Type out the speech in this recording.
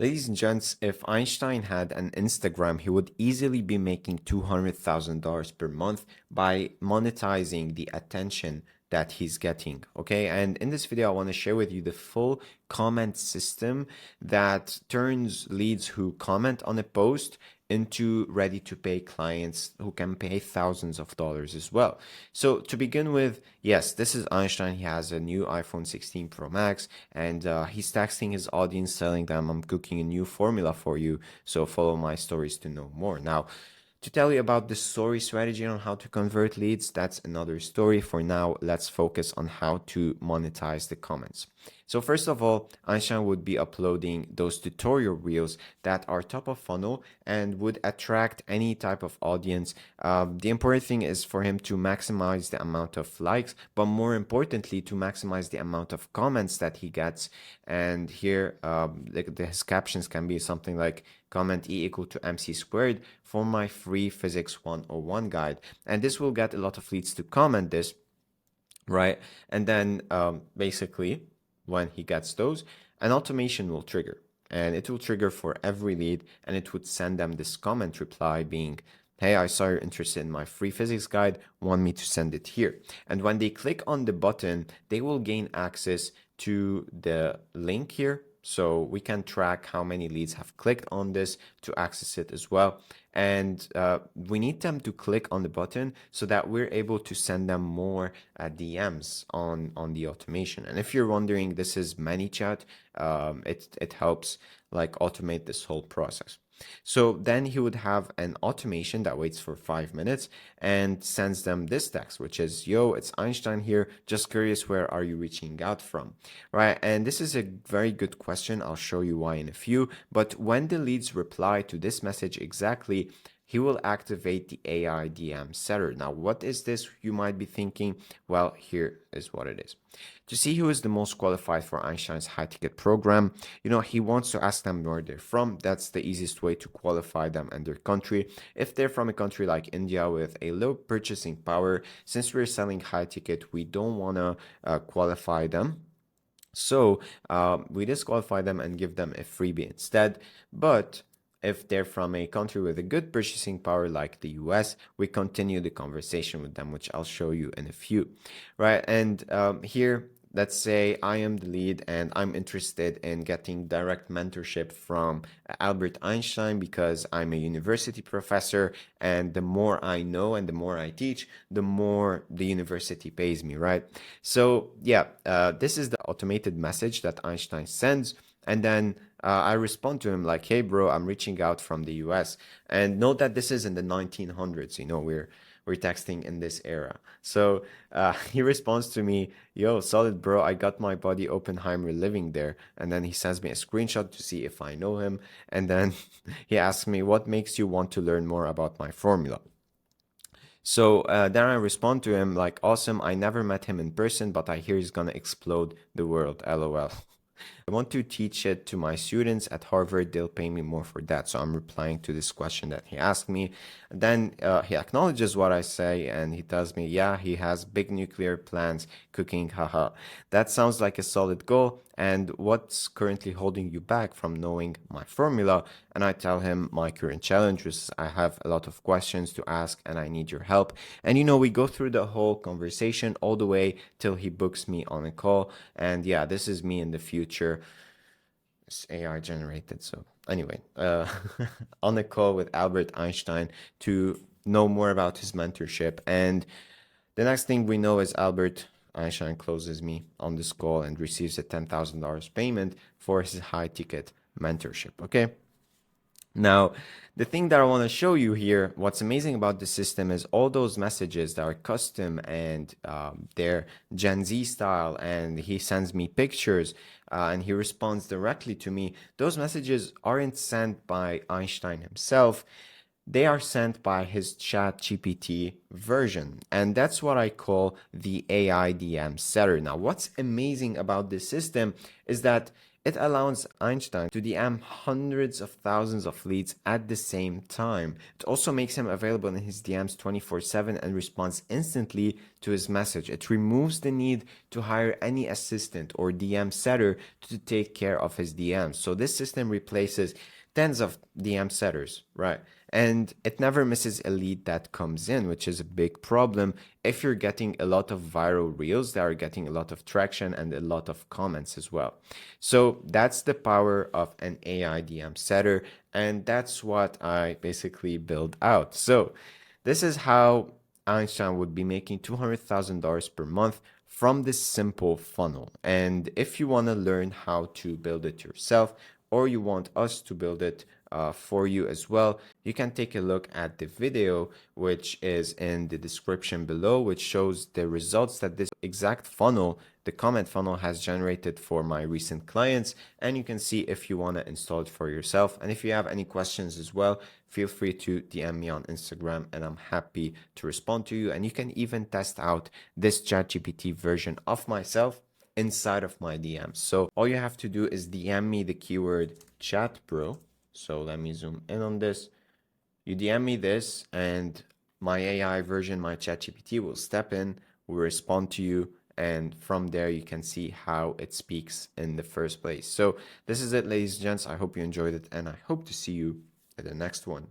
Ladies and gents, if Einstein had an Instagram, he would easily be making $200,000 per month by monetizing the attention that he's getting. Okay. And in this video, I want to share with you the full comment system that turns leads who comment on a post into ready to pay clients who can pay thousands of dollars as well. So to begin with, yes, this is Einstein. He has a new iPhone 16 Pro Max, and he's texting his audience telling them, I'm cooking a new formula for you, so follow my stories to know more. Now, to tell you about the story strategy on how to convert leads, that's another story. For now, let's focus on how to monetize the comments. So first of all, Einstein would be uploading those tutorial reels that are top of funnel and would attract any type of audience. The important thing is for him to maximize the amount of likes, but more importantly, to maximize the amount of comments that he gets. And here, his captions can be something like, comment E equal to MC squared for my free physics 101 guide. And this will get a lot of leads to comment this, right? And then basically, when he gets those, an automation will trigger. And it will trigger for every lead, and it would send them this comment reply being, hey, I saw you're interested in my free physics guide, want me to send it here. And when they click on the button, they will gain access to the link here. So we can track how many leads have clicked on this to access it as well. And we need them to click on the button so that we're able to send them more DMs on the automation. And if you're wondering, this is ManyChat. It helps like automate this whole process. So then he would have an automation that waits for 5 minutes and sends them this text, which is, yo, it's Einstein here. Just curious, where are you reaching out from? Right. And this is a very good question. I'll show you why in a few. But when the leads reply to this message exactly, he will activate the AI DM setter. Now, what is this? You might be thinking. Well, here is what it is. To see who is the most qualified for Einstein's high ticket program, he wants to ask them where they're from. That's the easiest way to qualify them and their country. If they're from a country like India with a low purchasing power, since we're selling high ticket, we don't want to qualify them. So we disqualify them and give them a freebie instead. But if they're from a country with a good purchasing power like the US, we continue the conversation with them, which I'll show you in a few, right? And here, let's say I am the lead and I'm interested in getting direct mentorship from Albert Einstein because I'm a university professor, and the more I know and the more I teach, the more the university pays me, right? So yeah, this is the automated message that Einstein sends. And then I respond to him like, hey, bro, I'm reaching out from the US. And note that this is in the 1900s, we're texting in this era. So he responds to me, yo, solid, bro. I got my buddy Oppenheimer living there. And then he sends me a screenshot to see if I know him. And then he asks me, what makes you want to learn more about my formula? So then I respond to him like, awesome. I never met him in person, but I hear he's gonna explode the world. LOL. I want to teach it to my students at Harvard. They'll pay me more for that. So I'm replying to this question that he asked me. And then he acknowledges what I say and he tells me, yeah, he has big nuclear plans cooking. Haha. That sounds like a solid goal. And what's currently holding you back from knowing my formula? And I tell him my current challenge is I have a lot of questions to ask and I need your help. And we go through the whole conversation all the way till he books me on a call. And yeah, this is me in the future. It's AI generated. So anyway, on a call with Albert Einstein to know more about his mentorship. And the next thing we know is Albert Einstein closes me on this call and receives a $10,000 payment for his high ticket mentorship. Okay. Now, the thing that I want to show you here, what's amazing about the system is all those messages that are custom and they're Gen Z style, and he sends me pictures and he responds directly to me. Those messages aren't sent by Einstein himself. They are sent by his ChatGPT version. And that's what I call the AI DM setter. Now, what's amazing about this system is that It allows Einstein to DM hundreds of thousands of leads at the same time. It also makes him available in his DMs 24/7 and responds instantly to his message. It removes the need to hire any assistant or DM setter to take care of his DMs. So this system replaces tens of DM setters, right? And it never misses a lead that comes in, which is a big problem if you're getting a lot of viral reels that are getting a lot of traction and a lot of comments as well. So that's the power of an AI DM setter, and that's what I basically build out. So this is how Einstein would be making $200,000 per month from this simple funnel. And if you want to learn how to build it yourself, or you want us to build it for you as well, you can take a look at the video, which is in the description below, which shows the results that this exact funnel, the comment funnel, has generated for my recent clients. And you can see if you want to install it for yourself. And if you have any questions as well, feel free to DM me on Instagram and I'm happy to respond to you. And you can even test out this ChatGPT version of myself inside of my DMs. So all you have to do is DM me the keyword chat bro. So let me zoom in on this. You DM me this and my AI version, my ChatGPT, will step in, will respond to you, and from there you can see how it speaks in the first place. So this is it, ladies and gents. I hope you enjoyed it and I hope to see you at the next one.